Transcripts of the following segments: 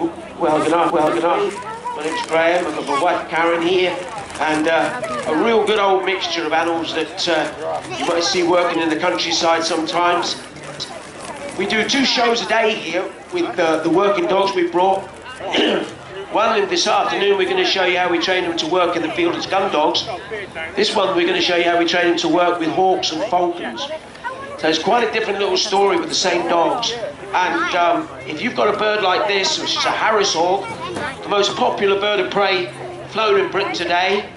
Good night. My name's Graham. I've got my wife Karen here, and a real good old mixture of animals that you might see working in the countryside sometimes. We do 2 shows a day here with the working dogs we brought. One this afternoon we're going to show you how we train them to work in the field as gun dogs. This one we're going to show you how we train them to work with hawks and falcons. So it's quite a different little story with the same dogs. And if you've got a bird like this, which is a Harris hawk, the most popular bird of prey flown in Britain today,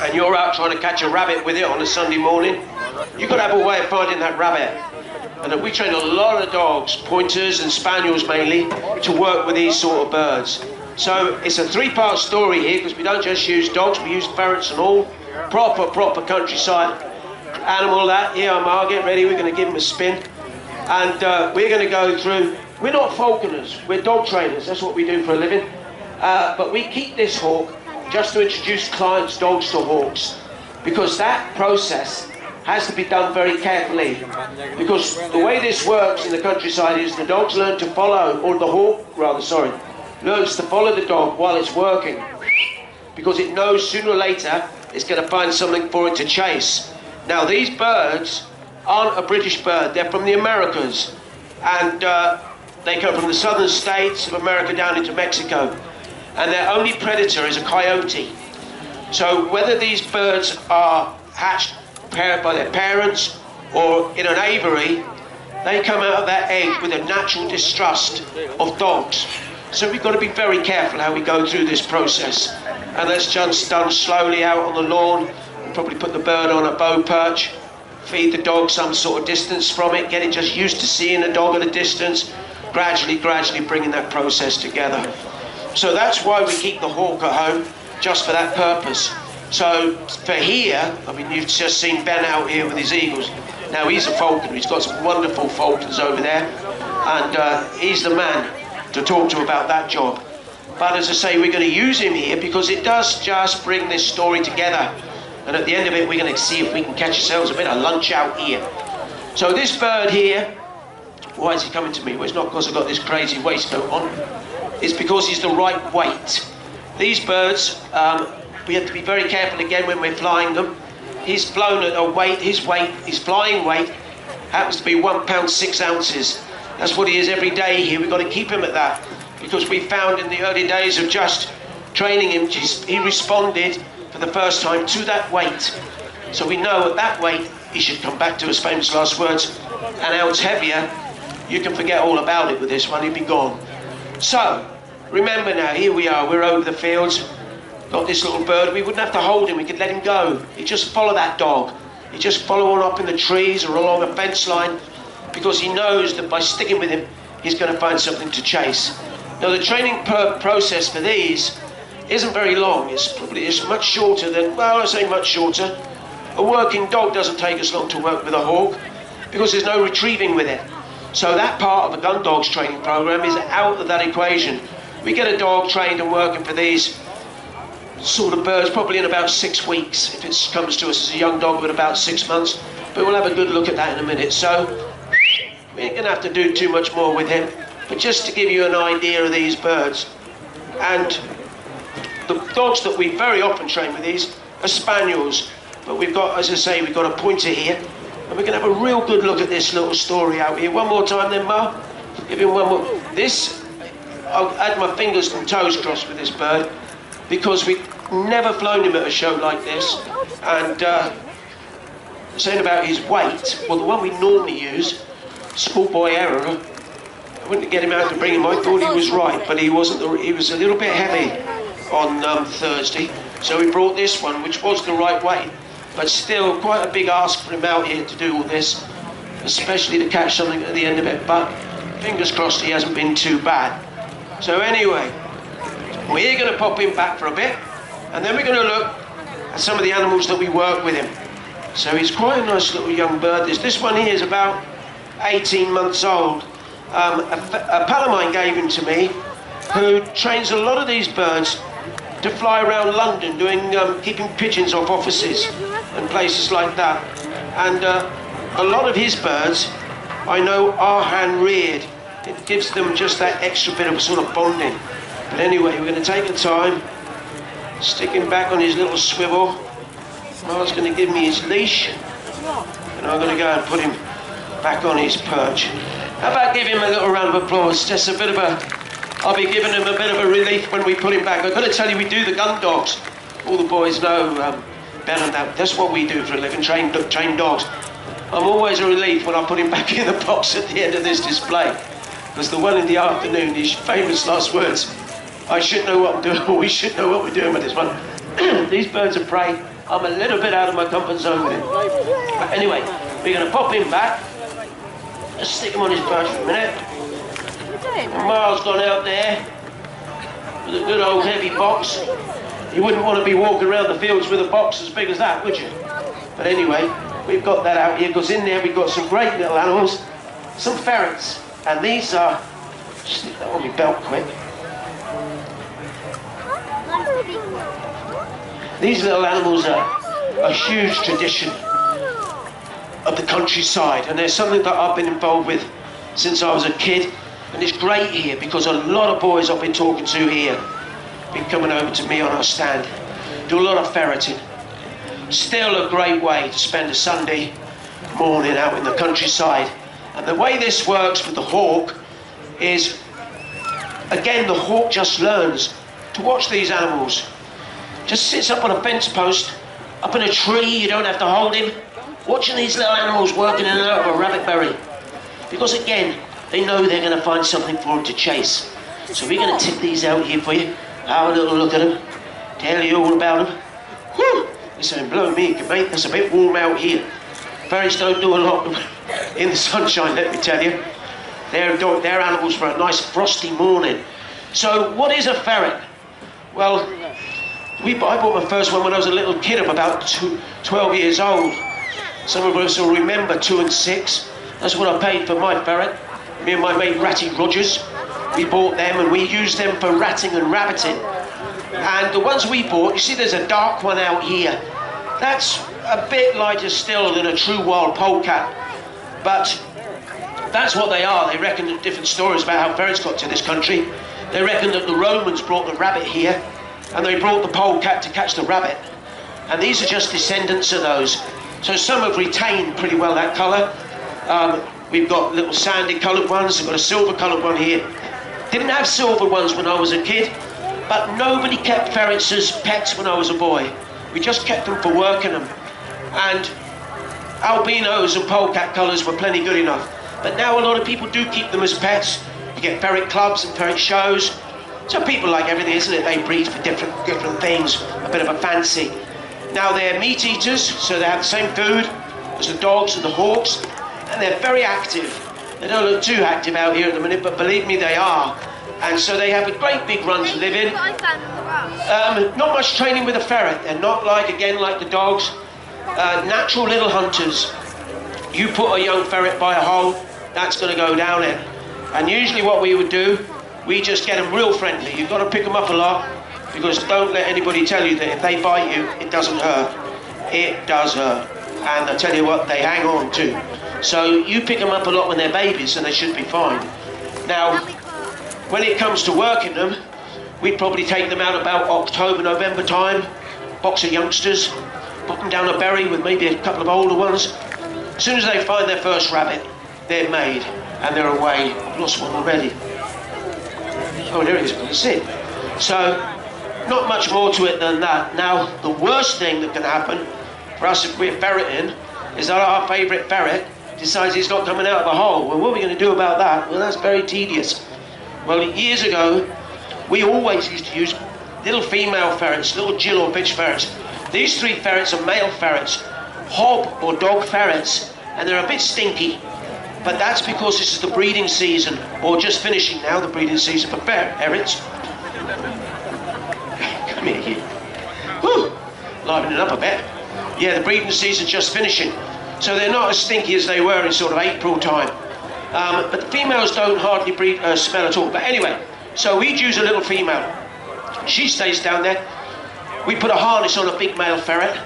and you're out trying to catch a rabbit with it on a Sunday morning, you've got to have a way of finding that rabbit. And we train a lot of dogs, pointers and spaniels mainly, to work with these sort of birds. So it's a 3-part story here, because we don't just use dogs, we use ferrets and all. Proper countryside animal that. Here, Mark, get ready, we're going to give him a spin. And we're going to go through, we're not falconers, we're dog trainers, that's what we do for a living. But we keep this hawk just to introduce clients' dogs to hawks, because that process has to be done very carefully. Because the way this works in the countryside is the dogs learn to follow, or the hawk, rather, sorry, learns to follow the dog while it's working, because it knows sooner or later it's going to find something for it to chase. Now, these birds aren't a British bird, they're from the Americas, and they come from the southern states of America down into Mexico, and their only predator is a coyote. So whether these birds are hatched by their parents or in an aviary, they come out of that egg with a natural distrust of dogs. So we've got to be very careful how we go through this process, and that's just done slowly out on the lawn. We'll probably put the bird on a bow perch, feed the dog some sort of distance from it, get it just used to seeing a dog at a distance, gradually bringing that process together. So that's why we keep the hawk at home, just for that purpose. So for here, I mean, you've just seen Ben out here with his eagles. Now he's a falconer, he's got some wonderful falcons over there, and he's the man to talk to about that job. But as I say, we're going to use him here because it does just bring this story together. And at the end of it, we're going to see if we can catch ourselves a bit of lunch out here. So this bird here, why is he coming to me? Well, it's not because I've got this crazy waistcoat on. It's because he's the right weight. These birds, we have to be very careful again when we're flying them. He's flown at a weight, his flying weight happens to be 1 pound 6 ounces. That's what he is every day here. We've got to keep him at that, because we found in the early days of just training him, he responded for the first time to that weight. So we know at that weight he should come back to his famous last words, an ounce heavier, you can forget all about it with this one, he'll be gone. So remember now, here we are, we're over the fields, got this little bird. We wouldn't have to hold him, we could let him go. He'd just follow that dog. He'd just follow on up in the trees or along a fence line, because he knows that by sticking with him, he's going to find something to chase. Now the training process for these isn't very long. It's much shorter than, well, I say much shorter. A working dog doesn't take as long to work with a hawk, because there's no retrieving with it. So that part of the gun dog's training program is out of that equation. We get a dog trained and working for these sort of birds probably in about 6 weeks, if it comes to us as a young dog with about 6 months. But we'll have a good look at that in a minute. So we ain't gonna have to do too much more with him, but just to give you an idea of these birds. And the dogs that we very often train with these are Spaniels, but we've got, as I say, we've got a pointer here, and we're going to have a real good look at this little story out here. One more time then, Ma. Give him one more. This, I'll add my fingers and toes crossed with this bird, because we've never flown him at a show like this. And saying about his weight, well, the one we normally use, schoolboy error, I wouldn't get him out to bring him. I thought he was right, but he wasn't. He was a little bit heavy on Thursday, so we brought this one, which was the right weight, but still quite a big ask for him out here to do all this, especially to catch something at the end of it. But fingers crossed he hasn't been too bad. So anyway, we're going to pop him back for a bit, and then we're going to look at some of the animals that we work with him. So he's quite a nice little young bird. This one here is about 18 months old. A pal of mine gave him to me, who trains a lot of these birds to fly around London, doing keeping pigeons off offices and places like that. And a lot of his birds, I know, are hand reared It gives them just that extra bit of sort of bonding. But anyway, we're going to take the time, stick him back on his little swivel. Marl's going to give me his leash, and I'm going to go and put him back on his perch. How about give him a little round of applause? Just a bit of a, I'll be giving him a bit of a relief when we put him back. I've got to tell you, we do the gun dogs. All the boys know better than that. That's what we do for a living, train dogs. I'm always a relief when I put him back in the box at the end of this display. Because the one in the afternoon, his famous last words, I should know what I'm doing, or we should know what we're doing with this one. These birds of prey, I'm a little bit out of my comfort zone with him. But anyway, we're going to pop him back. Just stick him on his perch for a minute. Marl's gone out there with a good old heavy box. You wouldn't want to be walking around the fields with a box as big as that, would you? But anyway, we've got that out here, because in there we've got some great little animals, some ferrets. And these are, stick that on my belt quick. These little animals are a huge tradition of the countryside, and they're something that I've been involved with since I was a kid. And it's great here because a lot of boys I've been talking to here been coming over to me on our stand, do a lot of ferreting. Still a great way to spend a Sunday morning out in the countryside. And the way this works with the hawk is, again, the hawk just learns to watch these animals. Just sits up on a fence post, up in a tree, you don't have to hold him, watching these little animals working in and out of a rabbit berry. Because again, they know they're going to find something for him to chase. So we're going to tip these out here for you, have a little look at them, tell you all about them. Whew! It's saying, blow me, mate, it's a bit warm out here. Ferrets don't do a lot in the sunshine, let me tell you. They're animals for a nice frosty morning. So what is a ferret? Well, I bought my first one when I was a little kid of about 12 years old. Some of us will remember 2 and 6. That's what I paid for my ferret. Me and my mate Ratty Rogers, we bought them and we used them for ratting and rabbiting. And the ones we bought, you see there's a dark one out here. That's a bit lighter still than a true wild polecat. But that's what they are. They reckon different stories about how ferrets got to this country. They reckon that the Romans brought the rabbit here and they brought the polecat to catch the rabbit. And these are just descendants of those. So some have retained pretty well that colour. We've got little sandy coloured ones, we've got a silver coloured one here. Didn't have silver ones when I was a kid, but nobody kept ferrets as pets when I was a boy. We just kept them for working them. And albinos and polecat colours were plenty good enough. But now a lot of people do keep them as pets. You get ferret clubs and ferret shows. So people like everything, isn't it? They breed for different things, a bit of a fancy. Now they're meat eaters, so they have the same food as the dogs and the hawks, and they're very active. They don't look too active out here at the minute, but believe me, they are. And so they have a great big run to live in. Not much training with a ferret. They're not like the dogs. Natural little hunters. You put a young ferret by a hole, that's going to go down it. And usually what we would do, we just get them real friendly. You've got to pick them up a lot, because don't let anybody tell you that if they bite you, it doesn't hurt. It does hurt. And I tell you what, they hang on too. So you pick them up a lot when they're babies and they should be fine. Now, when it comes to working them, we'd probably take them out about October, November time, box of youngsters, put them down a berry with maybe a couple of older ones. As soon as they find their first rabbit, they're made and they're away. I've lost one already. Oh, there it is, that's it. So, not much more to it than that. Now, the worst thing that can happen for us if we're ferreting is that our favourite ferret decides he's not coming out of the hole. Well, what are we going to do about that? Well, that's very tedious. Well, years ago, we always used to use little female ferrets, little Jill or bitch ferrets. These 3 ferrets are male ferrets, hob or dog ferrets, and they're a bit stinky. But that's because this is the breeding season, or just finishing now, the breeding season for ferrets. Come here, you. Whew, livening up a bit. Yeah, the breeding season's just finishing. So they're not as stinky as they were in sort of April time. But the females don't hardly smell at all. But anyway, so we'd use a little female. She stays down there. We put a harness on a big male ferret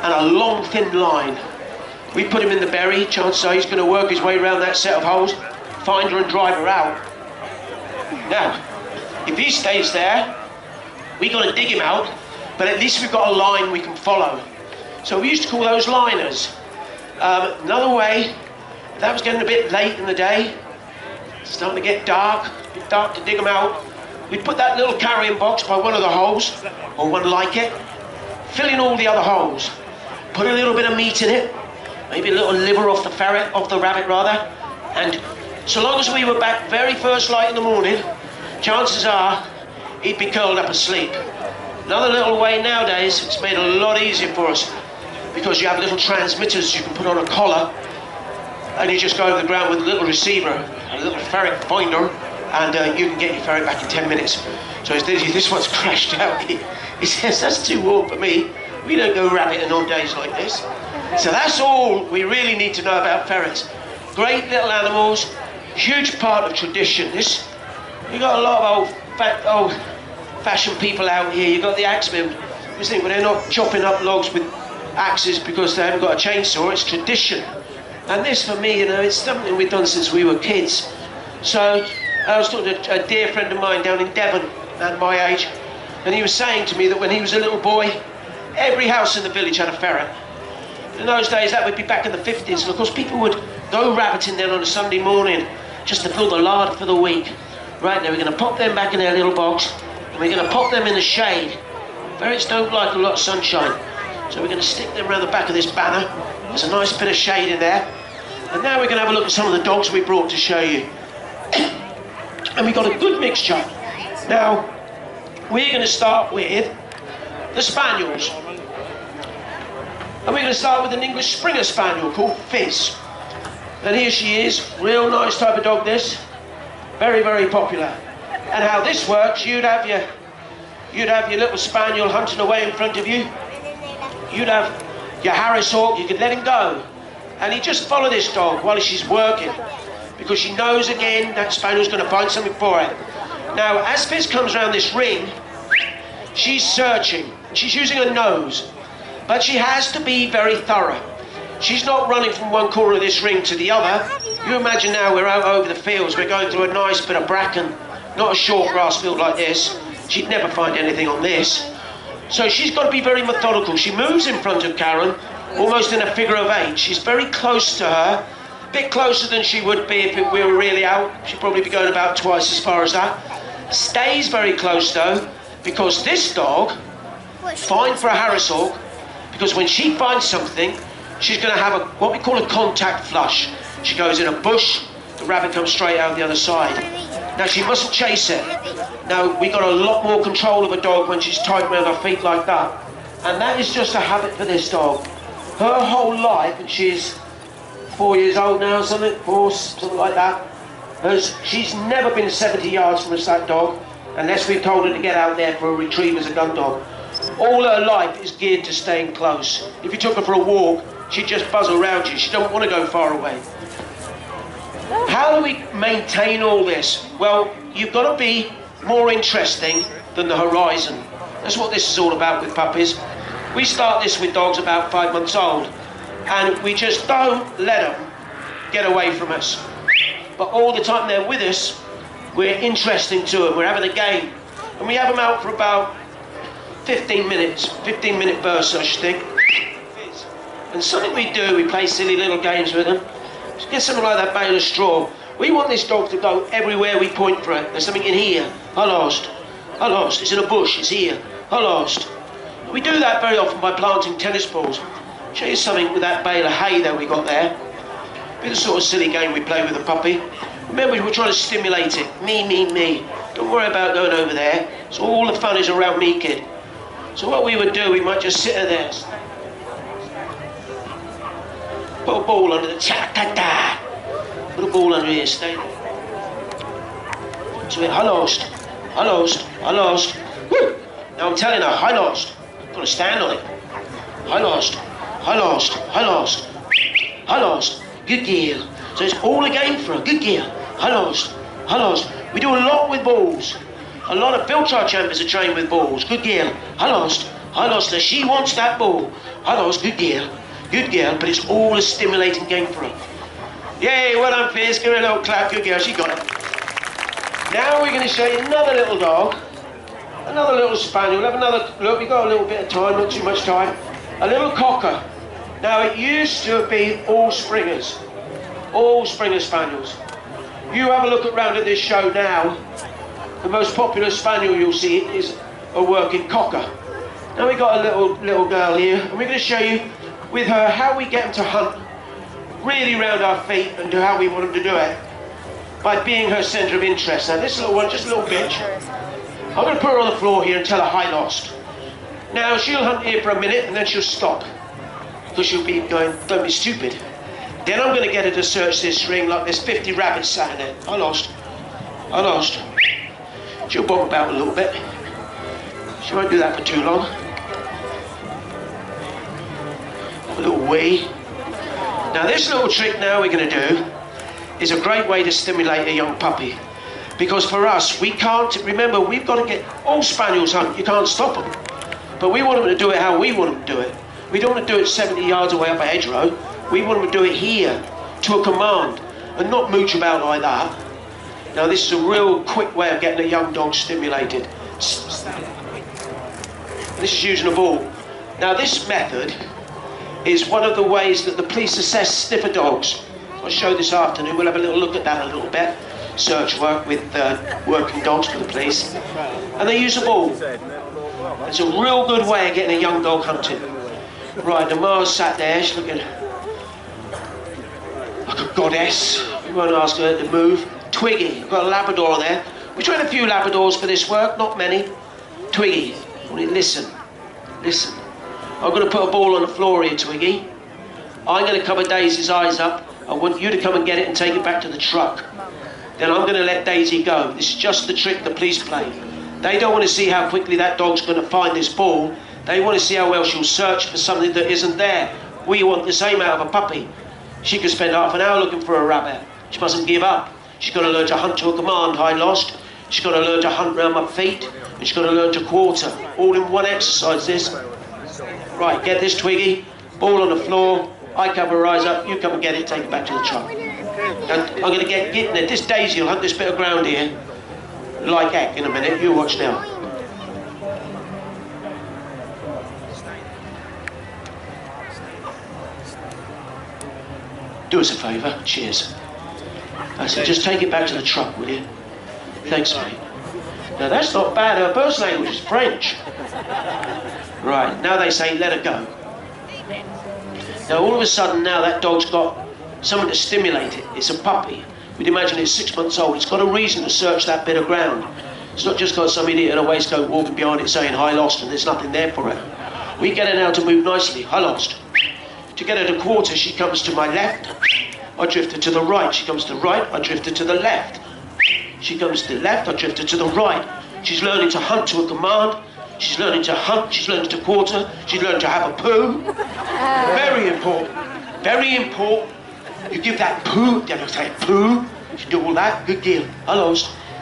and a long thin line. We put him in the berry, chances are he's going to work his way around that set of holes, find her and drive her out. Now, if he stays there, we got to dig him out, but at least we've got a line we can follow. So we used to call those liners. Another way, if that was getting a bit late in the day, starting to get dark, a bit dark to dig them out, we'd put that little carrying box by one of the holes, or one like it, fill in all the other holes, put a little bit of meat in it, maybe a little liver off the rabbit rather, and so long as we were back very first light in the morning, chances are he'd be curled up asleep. Another little way nowadays, it's made a lot easier for us, because you have little transmitters you can put on a collar, and you just go over the ground with a little receiver, a little ferret finder, and you can get your ferret back in 10 minutes. So this one's crashed out. He says, that's too warm for me. We don't go rabbiting on days like this. So that's all we really need to know about ferrets. Great little animals, huge part of tradition. You got a lot of old-fashioned people out here. You got the axemen. You think, well, they're not chopping up logs with axes because they haven't got a chainsaw. It's tradition. And this, for me, it's something we've done since we were kids. So I was talking to a dear friend of mine down in Devon, at my age, and he was saying to me that when he was a little boy, every house in the village had a ferret. In those days, that would be back in the 50s, and of course people would go rabbiting then on a Sunday morning just to fill the larder for the week. Right, now we're going to pop them back in their little box, and we're going to pop them in the shade. Ferrets don't like a lot of sunshine, so we're going to stick them around the back of this banner. There's a nice bit of shade in there. And now we're going to have a look at some of the dogs we brought to show you. And we've got a good mixture. Now, we're going to start with the Spaniels. And we're going to start with an English Springer Spaniel called Fizz. And here she is, real nice type of dog this. Very, very popular. And how this works, you'd have your little Spaniel hunting away in front of you. You'd have your Harris Hawk, you could let him go. And he'd just follow this dog while she's working. Because she knows again that Spaniel's going to find something for her. Now, as Fizz comes around this ring, she's searching. She's using her nose. But she has to be very thorough. She's not running from one corner of this ring to the other. You imagine now we're out over the fields, we're going through a nice bit of bracken, not a short grass field like this. She'd never find anything on this. So she's got to be very methodical. She moves in front of Karen, almost in a figure of 8. She's very close to her, a bit closer than she would be if we were really out. She'd probably be going about twice as far as that. Stays very close though, because this dog, fine for a Harris Hawk, because when she finds something, she's going to have what we call a contact flush. She goes in a bush, the rabbit comes straight out the other side. Now she mustn't chase it. Now we got a lot more control of a dog when she's tied around her feet like that. And that is just a habit for this dog. Her whole life, and she's 4 years old now, something like that, she's never been 70 yards from us, that dog, unless we've told her to get out there for a retrieve as a gun dog. All her life is geared to staying close. If you took her for a walk, she'd just buzz around you. She don't want to go far away. How do we maintain all this? Well, you've got to be more interesting than the horizon. That's what this is all about with puppies. We start this with dogs about 5 months old, and we just don't let them get away from us. But all the time they're with us, we're interesting to them. We're having a game, and we have them out for about 15 minutes, 15-minute bursts, I should think. And something we do, we play silly little games with them. Just get something like that bale of straw. We want this dog to go everywhere we point for it. There's something in here. I lost. It's in a bush. It's here. I lost. We do that very often by planting tennis balls. Show you something with that bale of hay that we got there. Bit of sort of silly game we play with a puppy. Remember, we're trying to stimulate it. Me. Don't worry about going over there. So all the fun is around me, kid. So what we would do, we might just sit her there. Put a ball under the ta-ta-ta. Put a ball under here, stay there. So I lost. Woo! Now I'm telling her, I lost. I've got to stand on it. I lost. Good girl. So it's all a game for her. Good girl. I lost. We do a lot with balls. A lot of field trial champions are trained with balls. Good girl. I lost. Now she wants that ball. I lost. Good girl. But it's all a stimulating game for her. Yay, well done, Fizz. Give her a little clap. Good girl, she got it. Now we're going to show you another little dog. Another little spaniel. Have another look. We've got a little bit of time, not too much time. A little cocker. Now, it used to be all Springers. All Springer Spaniels. You have a look around at this show now. The most popular spaniel you'll see is a working cocker. Now we've got a little girl here, and we're going to show you with her how we get them to hunt really round our feet and do how we want them to do it by being her centre of interest. Now this little one, just a little bitch, I'm going to put her on the floor here and tell her hi lost. Now she'll hunt here for a minute and then she'll stop because she'll be going, don't be stupid. Then I'm going to get her to search this string like there's 50 rabbits sat in it. I lost. She'll bob about a little bit. She won't do that for too long. A little wee. Now this little trick now we're going to do is a great way to stimulate a young puppy. Because for us, we can't, remember, we've got to get, all spaniels hunt, you can't stop them. But we want them to do it how we want them to do it. We don't want to do it 70 yards away up a hedgerow. We want them to do it here, to a command, and not mooch about like that. Now this is a real quick way of getting a young dog stimulated. This is using a ball. Now this method is one of the ways that the police assess sniffer dogs. I'll show this afternoon, we'll have a little look at that a little bit. Search work with working dogs for the police. And they use a ball. It's a real good way of getting a young dog hunted. Right, the Mars sat there, she's looking like a goddess. We won't ask her to move. Twiggy, we've got a Labrador there. We tried a few Labradors for this work, not many. Twiggy, listen. I'm going to put a ball on the floor here, Twiggy. I'm going to cover Daisy's eyes up. I want you to come and get it and take it back to the truck. Then I'm going to let Daisy go. This is just the trick the police play. They don't want to see how quickly that dog's going to find this ball. They want to see how well she'll search for something that isn't there. We want the same out of a puppy. She could spend half an hour looking for a rabbit. She mustn't give up. She's got to learn to hunt to a command, I lost. She's got to learn to hunt round my feet. And she's got to learn to quarter. All in one exercise, this. Right, get this, Twiggy. Ball on the floor. I cover her eyes up. You come and get it, take it back to the truck. And I'm going to get in there. This Daisy will hunt this bit of ground here like heck in a minute. You watch now. Do us a favour. Cheers. I said, just take it back to the truck, will you? Thanks, mate. Now that's not bad. Her first language is French. Right, now they say let her go. Now all of a sudden now that dog's got something to stimulate it. It's a puppy. We'd imagine it's 6 months old. It's got a reason to search that bit of ground. It's not just got some idiot in a waistcoat walking behind it saying hi lost and there's nothing there for her. We get her now to move nicely. Hi lost. To get her to quarter, she comes to my left. I drift her to the right. She comes to the right. I drift her to the left. She comes to the left. I drift her to the right. She's learning to hunt to a command. She's learning to hunt. She's learning to quarter. She's learning to have a poo. Very important. Very important. You give that poo. Then I say poo. She do all that. Good girl. Hello,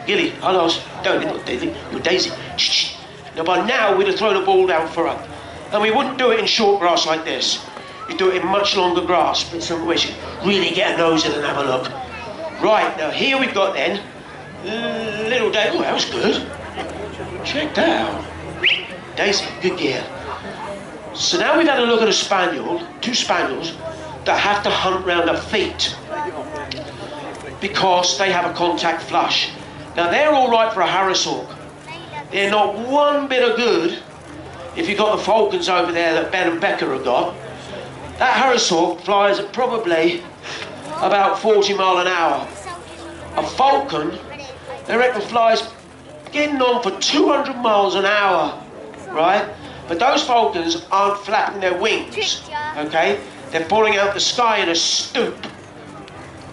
Gilly. Hello. Don't little Daisy. You're Daisy. Shh. Now by now we'd have thrown a ball down for her, and we wouldn't do it in short grass like this. You do it in much longer grass, but some way she really get a nose in and have a look. Right, now here we've got then, little Daisy. Oh, that was good. Check that out. Daisy, good girl. So now we've had a look at a spaniel, two spaniels, that have to hunt round her feet because they have a contact flush. Now they're all right for a Harris hawk. They're not one bit of good if you've got the falcons over there that Ben and Becca have got. That Harris hawk flies at probably about 40 miles an hour. A falcon, they reckon, flies getting on for 200 miles an hour, right? But those falcons aren't flapping their wings, okay? They're falling out the sky in a stoop,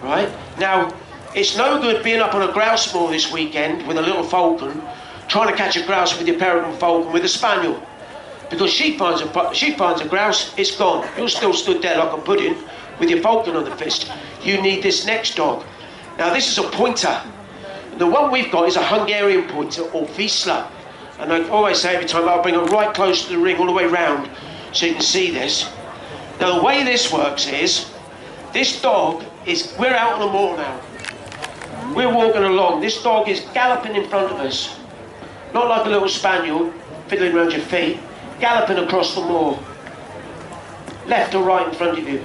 right? Now, it's no good being up on a grouse moor this weekend with a little falcon, trying to catch a grouse with your peregrine falcon with a spaniel. Because she finds a grouse, it's gone. You're still stood there like a pudding with your falcon on the fist. You need this next dog. Now this is a pointer. The one we've got is a Hungarian pointer, or Wiesler. And I always say every time I'll bring her right close to the ring all the way round so you can see this. Now the way this works is, this dog we're out on the moor now. We're walking along. This dog is galloping in front of us. Not like a little spaniel fiddling around your feet. Galloping across the moor. Left or right in front of you.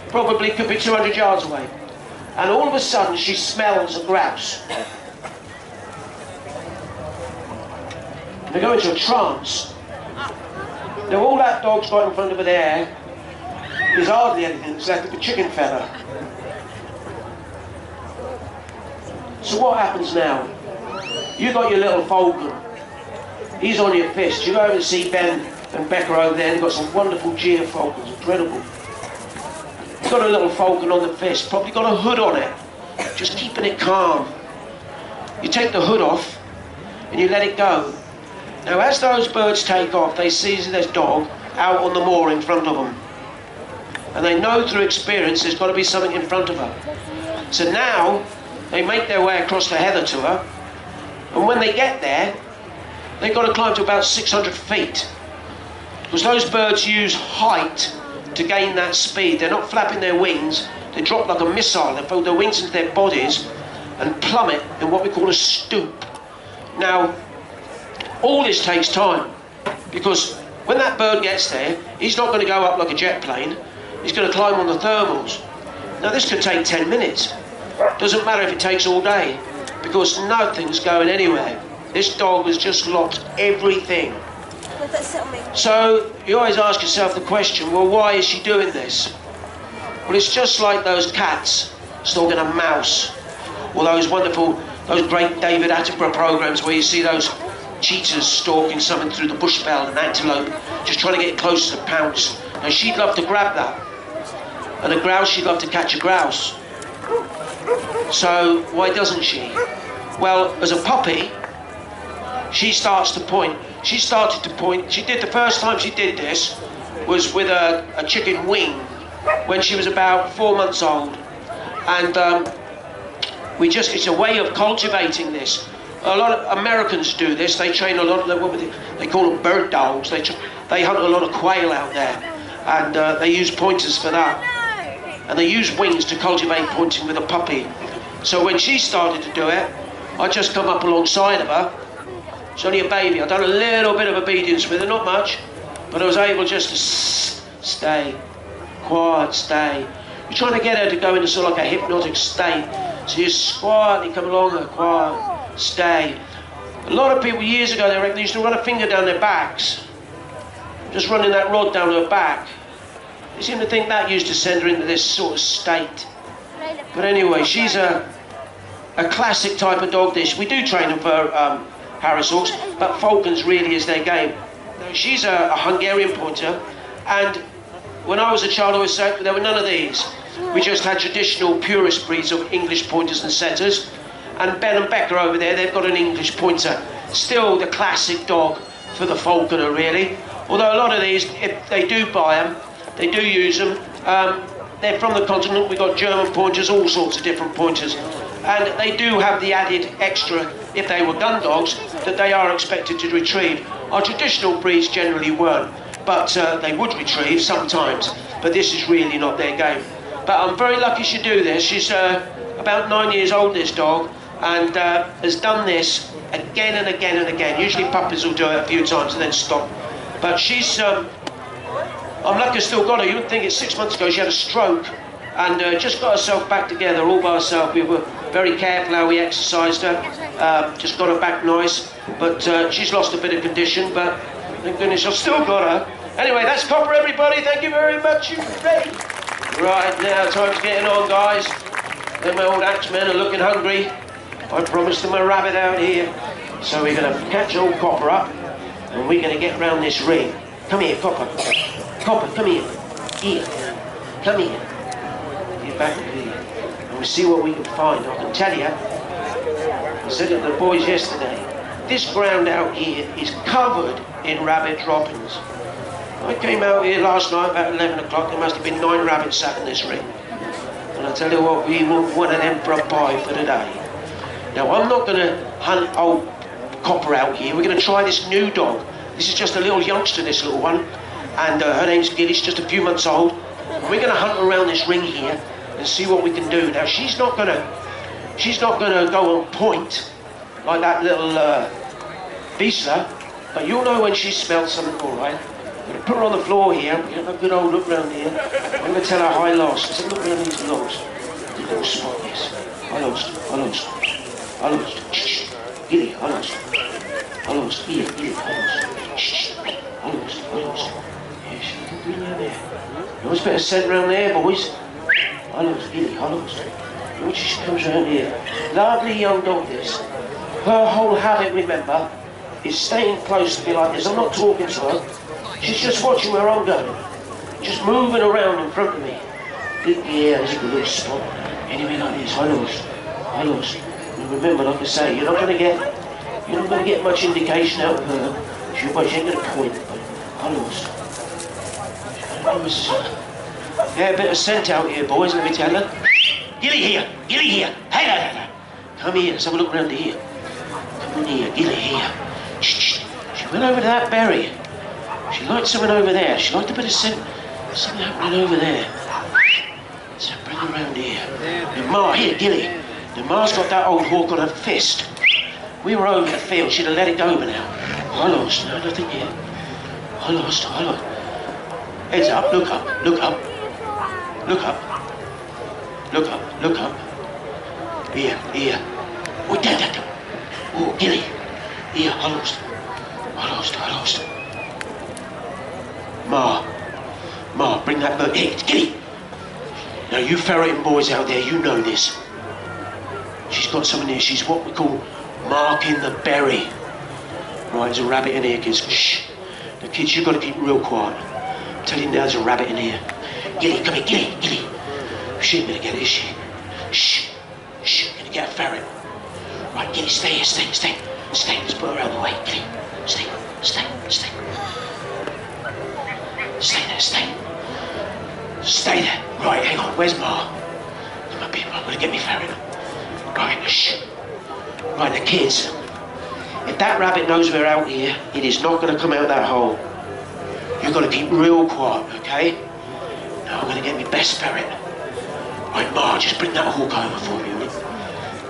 Probably could be 200 yards away. And all of a sudden she smells a grouse. And they go into a trance. Now all that dog's got in front of her there is hardly anything, it's like a chicken feather. So what happens now? You got your little falcon. He's on your fist. You go over and see Ben and Becca over there. They've got some wonderful Gia falcons, incredible. You've got a little falcon on the fist, probably got a hood on it, just keeping it calm. You take the hood off and you let it go. Now as those birds take off, they see this dog out on the moor in front of them. And they know through experience there's got to be something in front of her. So now they make their way across the heather to her, and when they get there, they've got to climb to about 600 feet. Because those birds use height to gain that speed. They're not flapping their wings, they drop like a missile. They fold their wings into their bodies and plummet in what we call a stoop. Now, all this takes time, because when that bird gets there, he's not going to go up like a jet plane, he's going to climb on the thermals. Now this could take 10 minutes. Doesn't matter if it takes all day, because nothing's going anywhere. This dog has just locked everything. So you always ask yourself the question, well, why is she doing this? Well, it's just like those cats stalking a mouse, or those great David Attenborough programs where you see those cheetahs stalking something through the bushveld, an antelope, just trying to get close to pounce. And she'd love to grab that. And a grouse, she'd love to catch a grouse. So why doesn't she? Well, as a puppy, she starts to point. She started to point. She did, the first time she did this was with a chicken wing when she was about 4 months old. And it's a way of cultivating this. A lot of Americans do this. They train a lot of them, they call them bird dogs. They hunt a lot of quail out there, and they use pointers for that. And they use wings to cultivate pointing with a puppy. So when she started to do it, I just come up alongside of her. She's only a baby. I've done a little bit of obedience with her, not much, but I was able just to stay, quiet, stay. You're trying to get her to go into sort of like a hypnotic state. So you just quietly come along her, quiet, stay. A lot of people years ago, they reckon they used to run a finger down their backs, just running that rod down her back. They seem to think that used to send her into this sort of state. But anyway, she's a classic type of dog. We do train them for Harris Hawks, but Falcons really is their game. Now, she's a Hungarian pointer, and when I was a child, I was saying there were none of these. We just had traditional purist breeds of English pointers and setters. And Ben and Becca over there, they've got an English pointer. Still the classic dog for the falconer, really. Although a lot of these, if they do buy them, they do use them. They're from the continent. We've got German pointers, all sorts of different pointers. And they do have the added extra, if they were gun dogs, that they are expected to retrieve. Our traditional breeds generally weren't, but they would retrieve sometimes. But this is really not their game. But I'm very lucky she do this. She's about 9 years old, this dog, and has done this again and again and again. Usually puppies will do it a few times and then stop. But she's, I'm lucky I still got her. You would think it's 6 months ago she had a stroke and just got herself back together all by herself. We were very careful how we exercised her, just got her back nice. But she's lost a bit of condition, but thank goodness I've still got her. Anyway, that's Copper, everybody. Thank you very much. You ready? Right, now time's getting on, guys. Then my old axemen are looking hungry. I promised them a rabbit out here. So we're going to catch old Copper up, and we're going to get round this ring. Come here, Copper. Copper, come here. Here. Come here. Get back here. And we'll see what we can find. I can tell you, I said to the boys yesterday, this ground out here is covered in rabbit droppings. I came out here last night about 11 o'clock. There must have been 9 rabbits sat in this ring. And I tell you what, we want one of them for a pie for today. Now, I'm not going to hunt old Copper out here. We're going to try this new dog. This is just a little youngster, this little one. And her name's Gilly. She's just a few months old. And we're going to hunt around this ring here and see what we can do. Now she's not gonna go on point like that little Wiesler, but you'll know when she smells something all right. I'm gonna put her on the floor here. We have a good old look round here. I'm gonna tell her I lost. Let's have a look round these logs. The little spot, yes. I lost. Gilly, I lost. Here, I lost. Yes, you can do that there. No, it's better scent round there, boys. I lost, Gilly, I lost. Watch, she comes round here. Lovely young dog, this. Her whole habit, remember, is staying close to me like this. I'm not talking to her. She's just watching where I'm going. Just moving around in front of me. Yeah, there's a good little spot. Anyway like this, I lost. And remember, like I say, you're not going to get much indication out of her. She ain't going to point, but I lost. Yeah, a bit of scent out here, boys, let me tell you. Gilly here. Hey. Come here, let's have a look around here. Come in here, Gilly here. Shh. She went over to that berry. She liked something over there. She liked a bit of scent. Something happening over there. So bring her around here. Now, Ma, here, Gilly. Now, Ma's got that old hawk on her fist. We were over the field. She'd have let it go by now. I lost. No, nothing here. I lost. Heads up. Look up. Here. Oh, Dad. Oh, Gilly. Here, I lost. Ma, bring that bird. Here, Gilly. Now, you ferreting boys out there, you know this. She's got something here. She's what we call marking the berry. Right, there's a rabbit in here, kids. Shh. Now, kids, you've got to keep real quiet. I'm telling you now, there's a rabbit in here. Gilly, come here, Gilly. She ain't gonna get it, is she? Shh. Gonna get a ferret. Right, Gilly, stay here, stay. Let's put her out of the way, Gilly. Stay. Stay there. Right, hang on, where's Ma? Come up here, I'm gonna get me ferret. Right, shh. Right, the kids. If that rabbit knows we're out here, it is not gonna come out that hole. You've got to keep real quiet, okay? Now I'm gonna get my best ferret. Right, Ma, just bring that hawk over for me, will you?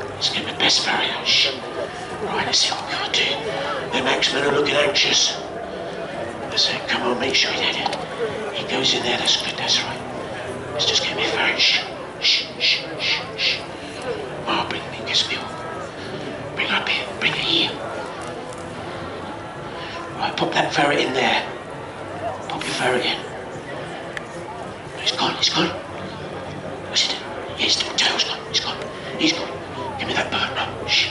Let's get my best ferret out. Shh. Right, let's see what we're gonna do. Them axemen are looking anxious. That's it, come on, make sure he's in it. He goes in there, that's good, that's right. Let's just get me ferret. Shh. Ma, bring me this wheel. Bring her up here, bring her here. Right, pop that ferret in there. Pop your ferret in. He's gone. What's it? Yes, the tail's gone. He's gone. Give me that bird now. Shh.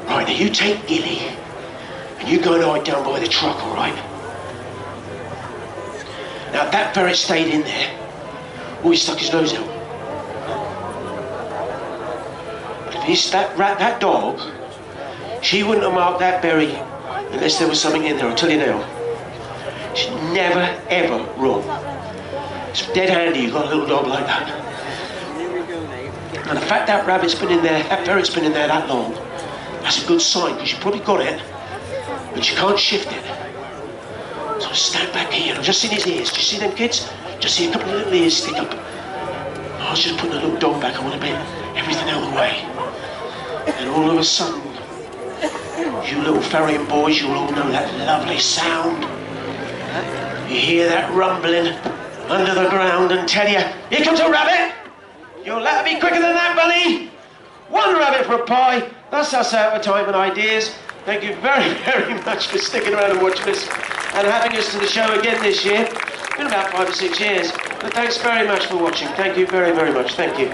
Right, now you take Gilly and you go and hide down by the truck, all right? Now, if that ferret stayed in there, he stuck his nose out. But if he's that dog, she wouldn't have marked that berry unless there was something in there, I'll tell you now. She's never, ever wrong. It's dead handy you've got a little dog like that. And the fact that ferret's been in there that long, that's a good sign, because you probably got it, but you can't shift it. So stand back here, I've just seen his ears. Do you see them, kids? Just see a couple of little ears stick up. I was just putting a little dog back, I want to get everything out of the way. And all of a sudden, you little ferrying boys, you'll all know that lovely sound. You hear that rumbling under the ground and tell you, here comes a rabbit. You'll let her be quicker than that, bunny. One rabbit for a pie. That's us out of time and ideas. Thank you very, very much for sticking around and watching us and having us to the show again this year. It's been about 5 or 6 years. But thanks very much for watching. Thank you very, very much. Thank you.